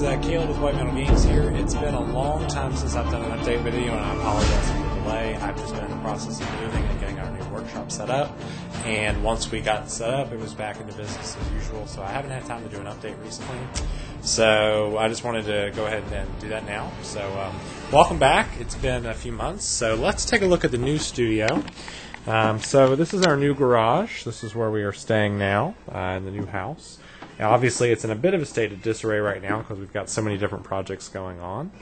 Caleb with White Metal Games here. It's been a long time since I've done an update video, and I apologize for the delay. I've just been in the process of moving and getting our new workshop set up. And once we got set up, it was back into business as usual, so I haven't had time to do an update recently. So I just wanted to go ahead and do that now. So welcome back. It's been a few months. So let's take a look at the new studio. So this is our new garage. This is where we are staying now in the new house. Now, obviously, it's in a bit of a state of disarray right now because we've got so many different projects going on.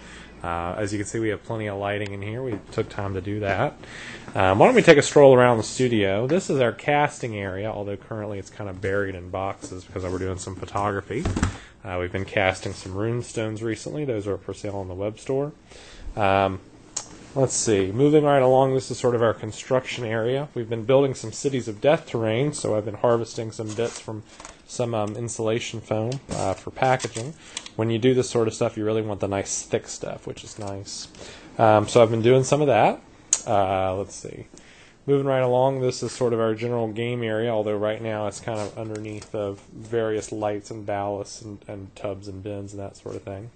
As you can see, we have plenty of lighting in here. We took time to do that. Why don't we take a stroll around the studio? This is our casting area, although currently it's kind of buried in boxes because we're doing some photography. We've been casting some rune stones recently. Those are for sale on the web store. Let's see. Moving right along, this is sort of our construction area. We've been building some Cities of Death terrain, so I've been harvesting some bits from some insulation foam for packaging. When you do this sort of stuff, you really want the nice thick stuff, which is nice. So I've been doing some of that. Let's see. Moving right along, this is sort of our general game area, although right now it's kind of underneath of various lights and ballasts and tubs and bins and that sort of thing.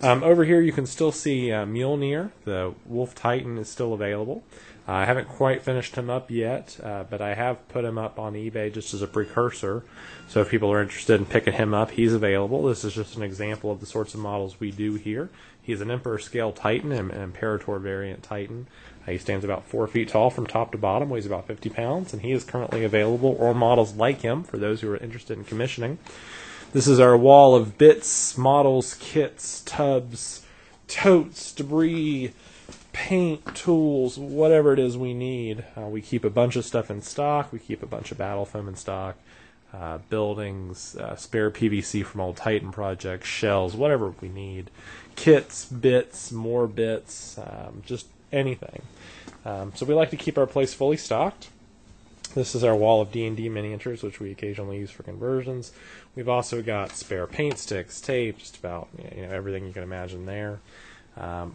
Over here you can still see Mjolnir. The Wolf Titan is still available. I haven't quite finished him up yet, but I have put him up on eBay just as a precursor. So if people are interested in picking him up, he's available. This is just an example of the sorts of models we do here. He's an Emperor Scale Titan, an Imperator variant Titan. He stands about 4 feet tall from top to bottom, weighs about 50 pounds, and he is currently available, or models like him, for those who are interested in commissioning. This is our wall of bits, models, kits, tubs, totes, debris, paint, tools, whatever it is we need. We keep a bunch of stuff in stock. We keep a bunch of battle foam in stock, buildings, spare PVC from old Titan projects, shells, whatever we need. Kits, bits, more bits, just anything. So we like to keep our place fully stocked. This is our wall of D&D miniatures, which we occasionally use for conversions. We've also got spare paint sticks, tape, just about everything you can imagine there.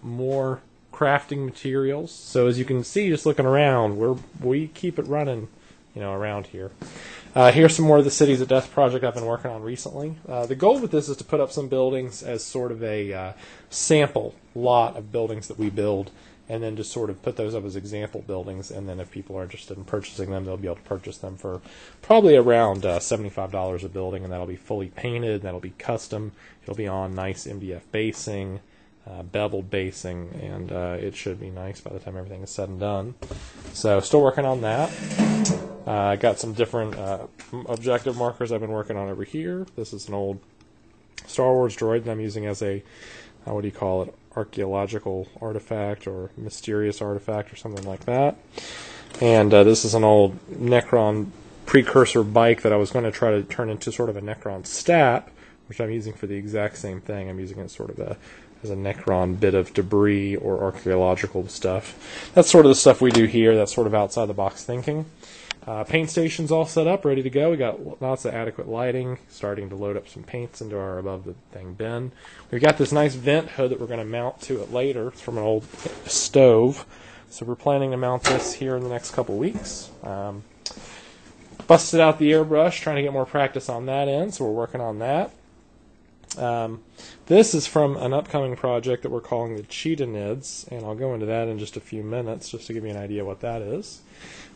More crafting materials. So as you can see, just looking around, we keep it running, around here. Here's some more of the Cities of Death project I've been working on recently. The goal with this is to put up some buildings as sort of a sample lot of buildings that we build, and then just sort of put those up as example buildings, and then if people are interested in purchasing them, they'll be able to purchase them for probably around $75 a building, and that'll be fully painted, that'll be custom, it'll be on nice MDF basing, beveled basing, and it should be nice by the time everything is said and done. So still working on that. I got some different objective markers I've been working on over here. This is an old Star Wars droid that I'm using as a, what do you call it, archaeological artifact or mysterious artifact or something like that. And this is an old Necron precursor bike that I was going to try to turn into sort of a Necron stat, which I'm using for the exact same thing. I'm using it sort of as a Necron bit of debris or archaeological stuff. That's sort of the stuff we do here. That's sort of outside the box thinking. Paint station's all set up, ready to go. We got lots of adequate lighting, starting to load up some paints into our above the thing bin. We've got this nice vent hood that we're going to mount to it later. It's from an old stove. So we're planning to mount this here in the next couple weeks. Busted out the airbrush, trying to get more practice on that end, so we're working on that. This is from an upcoming project that we're calling the Cheetah Nids, and I'll go into that in just a few minutes just to give you an idea what that is.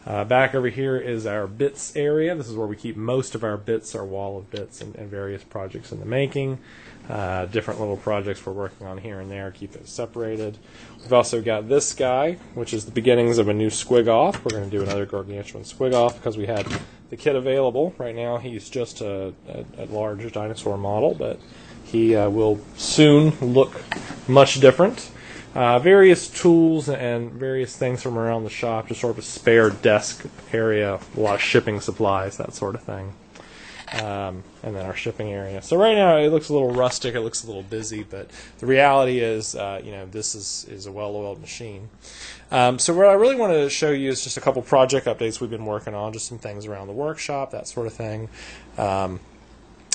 Back over here is our bits area. This is where we keep most of our bits, our wall of bits, and various projects in the making. Different little projects we're working on here and there, keep those separated. We've also got this guy, which is the beginnings of a new squig-off. We're going to do another gargantuan squig-off because we had the kit available. Right now he's just a large dinosaur model, but he will soon look much different. Various tools and various things from around the shop, just sort of a spare desk area, a lot of shipping supplies, that sort of thing. And then our shipping area. So right now it looks a little rustic, it looks a little busy, but the reality is, this is a well-oiled machine. So what I really want to show you is just a couple project updates we've been working on, just some things around the workshop, that sort of thing.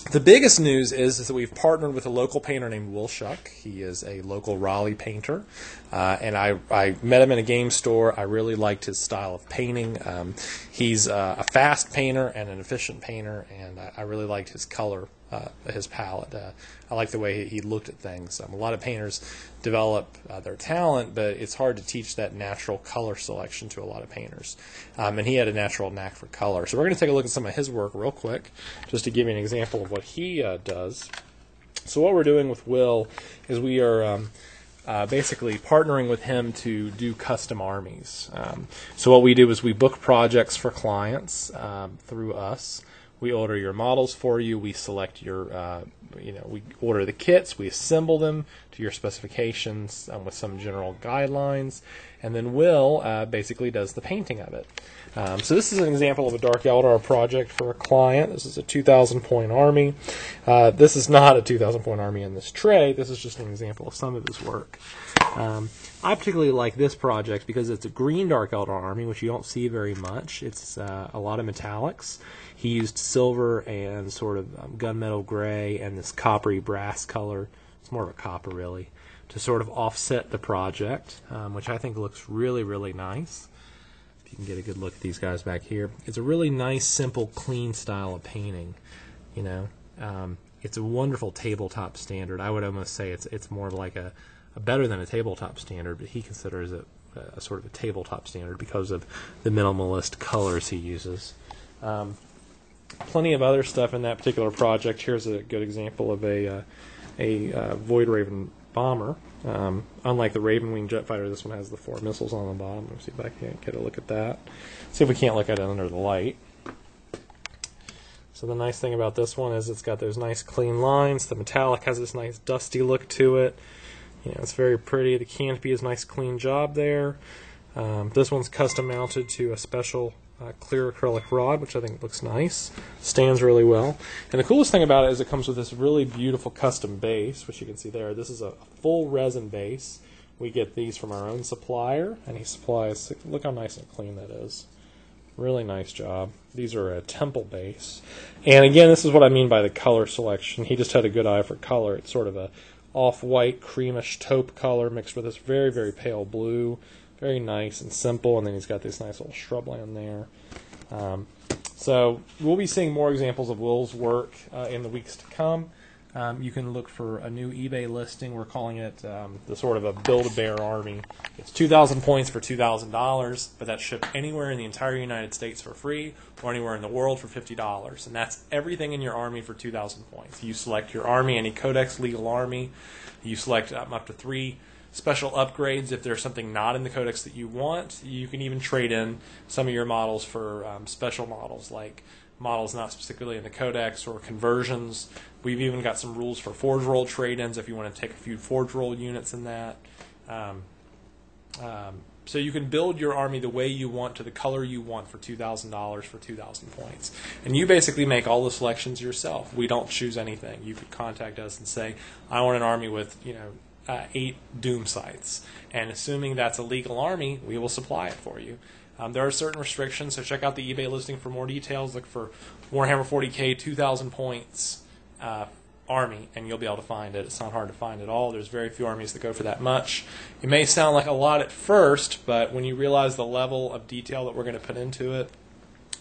The biggest news is that we've partnered with a local painter named Will Shuck. He is a local Raleigh painter, and I met him in a game store. I really liked his style of painting. He's a fast painter and an efficient painter, and I really liked his color his palette. I like the way he looked at things. A lot of painters develop their talent, but it's hard to teach that natural color selection to a lot of painters. And he had a natural knack for color. So we're going to take a look at some of his work real quick, just to give you an example of what he does. So what we're doing with Will is we are basically partnering with him to do custom armies. So what we do is we book projects for clients through us. We order your models for you. We select your, we order the kits. We assemble them to your specifications with some general guidelines. And then Will basically does the painting of it. So this is an example of a Dark Eldar project for a client. This is a 2,000 point army. This is not a 2,000 point army in this tray. This is just an example of some of his work. I particularly like this project because it's a green Dark Eldar army, which you don't see very much. It's a lot of metallics. He used silver and sort of gunmetal gray and this coppery brass color. It's more of a copper, really, to sort of offset the project, which I think looks really, really nice. If you can get a good look at these guys back here. It's a really nice, simple, clean style of painting. It's a wonderful tabletop standard. I would almost say it's more like a better than a tabletop standard, but he considers it a sort of a tabletop standard because of the minimalist colors he uses. Plenty of other stuff in that particular project. Here's a good example of a Void Raven bomber. Unlike the Raven Wing jet fighter, this one has the 4 missiles on the bottom. Let's see if I can get a look at that. See if we can't look at it under the light. So the nice thing about this one is it's got those nice clean lines. The metallic has this nice dusty look to it. It's very pretty. The canopy is a nice clean job there. This one's custom mounted to a special clear acrylic rod, which I think looks nice. Stands really well. And the coolest thing about it is it comes with this really beautiful custom base, which you can see there. This is a full resin base. We get these from our own supplier, and he supplies, look how nice and clean that is. Really nice job. These are a temple base. And again, this is what I mean by the color selection. He just had a good eye for color. It's sort of a off-white, creamish taupe color mixed with this very, very pale blue. Very nice and simple, and then he's got this nice little shrubland there. So we'll be seeing more examples of Will's work in the weeks to come. You can look for a new eBay listing. We're calling it the sort of a Build-A-Bear army. It's 2,000 points for $2,000, but that's shipped anywhere in the entire United States for free or anywhere in the world for $50. And that's everything in your army for 2,000 points. You select your army, any Codex legal army. You select up to 3 special upgrades. If there's something not in the Codex that you want, you can even trade in some of your models for special models, like models not specifically in the Codex or conversions. We've even got some rules for Forge Roll trade-ins if you want to take a few Forge Roll units in that. So you can build your army the way you want to the color you want for $2,000 for 2,000 points. And you basically make all the selections yourself. We don't choose anything. You could contact us and say, I want an army with, 8 Doom sites. And assuming that's a legal army, we will supply it for you. There are certain restrictions, so check out the eBay listing for more details. Look for Warhammer 40k 2,000 points army, and you'll be able to find it. It's not hard to find at all. There's very few armies that go for that much. It may sound like a lot at first, but when you realize the level of detail that we're going to put into it,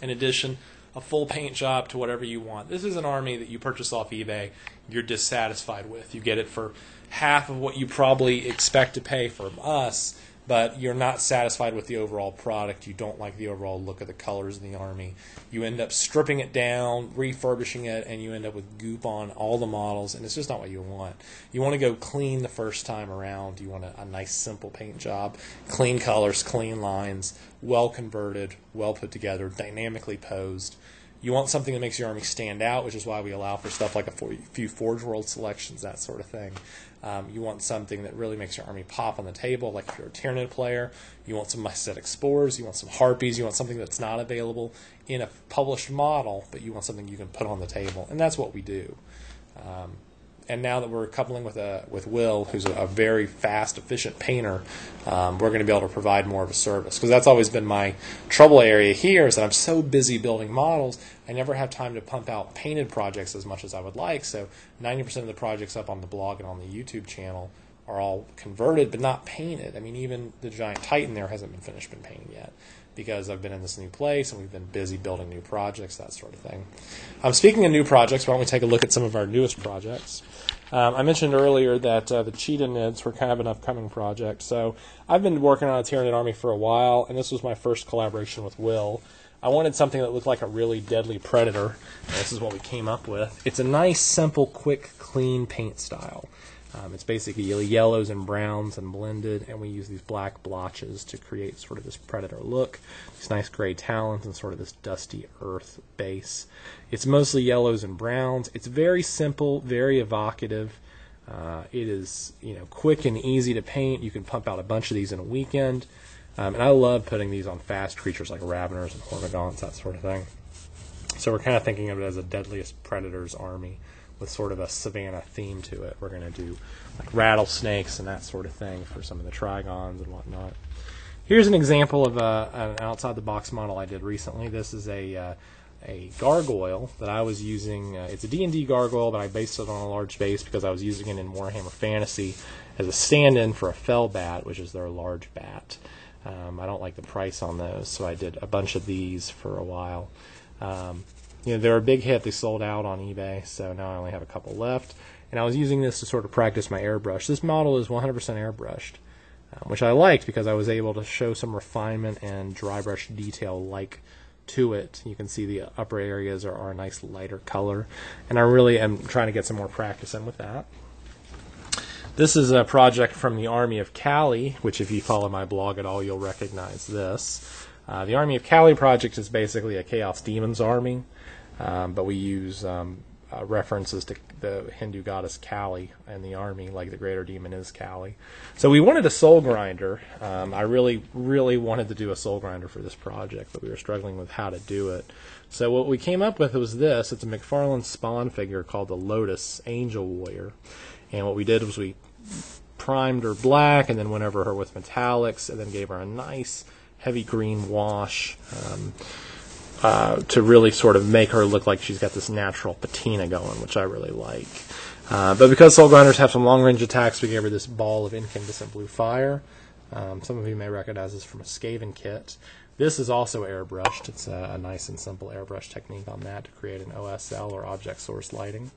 in addition, a full paint job to whatever you want. This is an army that you purchase off eBay you're dissatisfied with. You get it for half of what you probably expect to pay from us, but you're not satisfied with the overall product. You don't like the overall look of the colors of the army. You end up stripping it down, refurbishing it, and you end up with goop on all the models, and it's just not what you want. You want to go clean the first time around. You want a nice, simple paint job, clean colors, clean lines, well converted, well put together, dynamically posed. You want something that makes your army stand out, which is why we allow for stuff like a few Forge World selections, that sort of thing. You want something that really makes your army pop on the table, like if you're a Tyranid player. You want some Mycetic Spores, you want some Harpies, you want something that's not available in a published model, but you want something you can put on the table, and that's what we do. And now that we're coupling with Will, who's a very fast, efficient painter, we're going to be able to provide more of a service. Because that's always been my trouble area here, is that I'm so busy building models, I never have time to pump out painted projects as much as I would like. So 90% of the projects up on the blog and on the YouTube channel are all converted, but not painted. I mean, even the Giant Titan there hasn't been painted yet. because I've been in this new place and we've been busy building new projects, that sort of thing. Speaking of new projects, why don't we take a look at some of our newest projects? I mentioned earlier that the cheetah nids were kind of an upcoming project. So I've been working on a Tyranid army for a while, and this was my first collaboration with Will. I wanted something that looked like a really deadly predator, and this is what we came up with. It's a nice, simple, quick, clean paint style. It's basically yellows and browns and blended, and we use these black blotches to create sort of this predator look, these nice gray talons, and sort of this dusty earth base. It's mostly yellows and browns. It's very simple, very evocative. It is, quick and easy to paint. You can pump out a bunch of these in a weekend, and I love putting these on fast creatures like raveners and hormigons, that sort of thing. So we're kind of thinking of it as a deadliest predators army, with sort of a savanna theme to it. We're going to do like rattlesnakes and that sort of thing for some of the trigons and whatnot. Here's an example of an outside-the-box model I did recently. This is a gargoyle that I was using. It's a D&D gargoyle, but I based it on a large base because I was using it in Warhammer Fantasy as a stand-in for a fell bat, which is their large bat. I don't like the price on those, so I did a bunch of these for a while. They're a big hit. They sold out on eBay, so now I only have a couple left. And I was using this to sort of practice my airbrush. This model is 100% airbrushed, which I liked because I was able to show some refinement and dry brush detail to it. You can see the upper areas are a nice lighter color, and I really am trying to get some more practice in with that. This is a project from the Army of Cali, which if you follow my blog at all, you'll recognize this. The Army of Cali project is basically a Chaos Demons army. But we use references to the Hindu goddess Kali and the army, like the greater demon is Kali. So we wanted a Soulgrinder. I really, really wanted to do a Soulgrinder for this project, but we were struggling with how to do it. So what we came up with was this. It's a McFarlane Spawn figure called the Lotus Angel Warrior. And what we did was we primed her black and then went over her with metallics and then gave her a nice heavy green wash. To really sort of make her look like she's got this natural patina going, which I really like. But because Soulgrinders have some long-range attacks, we gave her this ball of incandescent blue fire. Some of you may recognize this from a Skaven kit. This is also airbrushed. It's a nice and simple airbrush technique on that to create an OSL or object source lighting.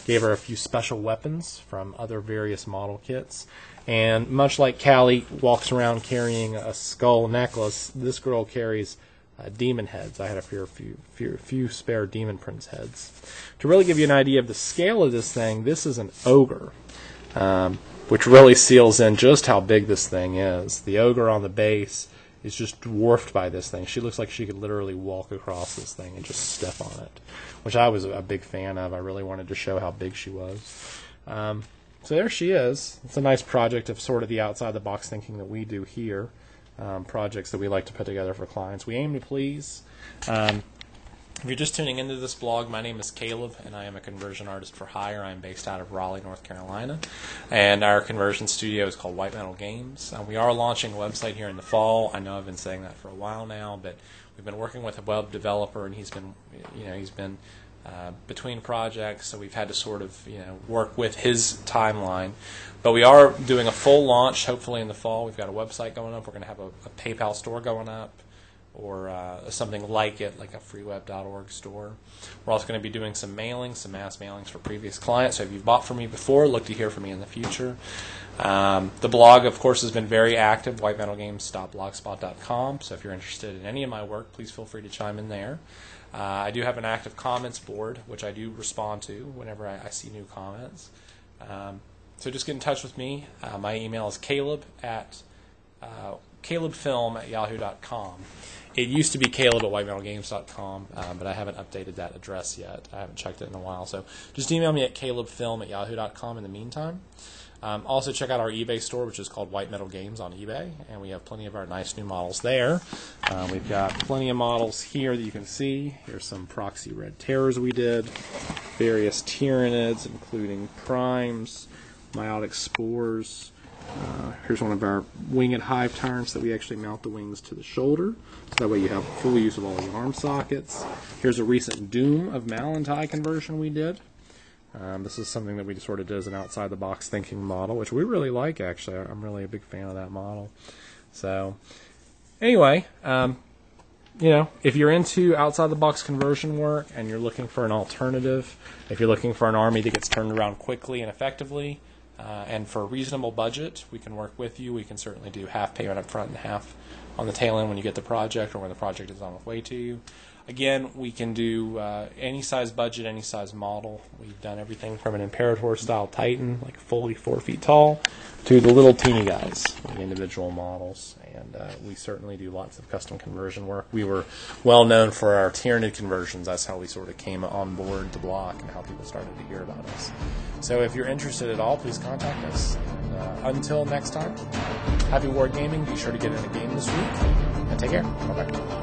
Gave her a few special weapons from other various model kits. And much like Callie walks around carrying a skull necklace, this girl carries demon heads. I had a few spare demon prince heads. To really give you an idea of the scale of this thing, this is an ogre, which really seals in just how big this thing is. The ogre on the base is just dwarfed by this thing. She looks like she could literally walk across this thing and just step on it, which I was a big fan of. I really wanted to show how big she was. So there she is. It's a nice project of sort of the outside-the-box thinking that we do here. Projects that we like to put together for clients. We aim to please. If you're just tuning into this blog, my name is Caleb, and I am a conversion artist for hire. I'm based out of Raleigh, North Carolina, and our conversion studio is called White Metal Games. We are launching a website here in the fall. I know I've been saying that for a while now, but we've been working with a web developer, and he's been between projects, so we've had to sort of work with his timeline. But we are doing a full launch, hopefully in the fall. We've got a website going up. We're going to have a PayPal store going up, or something like it, like a freeweb.org store. We're also going to be doing some mailings, some mass mailings for previous clients. So if you've bought from me before, look to hear from me in the future. The blog, of course, has been very active, whitemetalgames.blogspot.com. So if you're interested in any of my work, please feel free to chime in there. I do have an active comments board, which I do respond to whenever I see new comments. So just get in touch with me. My email is calebfilm@yahoo.com. It used to be caleb@whitemetalgames.com, but I haven't updated that address yet. I haven't checked it in a while. So just email me at calebfilm@yahoo.com in the meantime. Also check out our eBay store, which is called White Metal Games on eBay, and we have plenty of our nice new models there. We've got plenty of models here that you can see. Here's some Proxy Red Terrors we did, various Tyranids, including Primes, Meiotic Spores. Here's one of our Winged Hive Tyrants that we actually mount the wings to the shoulder, so that way you have full use of all the arm sockets. Here's a recent Doom of Malantai conversion we did. This is something that we sort of did as an outside-the-box thinking model, which we really like, actually. I'm really a big fan of that model. So, anyway, if you're into outside-the-box conversion work and you're looking for an alternative, if you're looking for an army that gets turned around quickly and effectively, and for a reasonable budget, we can work with you. We can certainly do half payment up front and half on the tail end when you get the project or when the project is on its way to you. Again, we can do any size budget, any size model. We've done everything from an Imperator-style Titan, like fully 4 feet tall, to the little teeny guys, the individual models. And we certainly do lots of custom conversion work. We were well known for our Tyranid conversions. That's how we sort of came on board the block and how people started to hear about us. So if you're interested at all, please contact us. And until next time, happy war gaming. Be sure to get in a game this week. And take care. Bye-bye.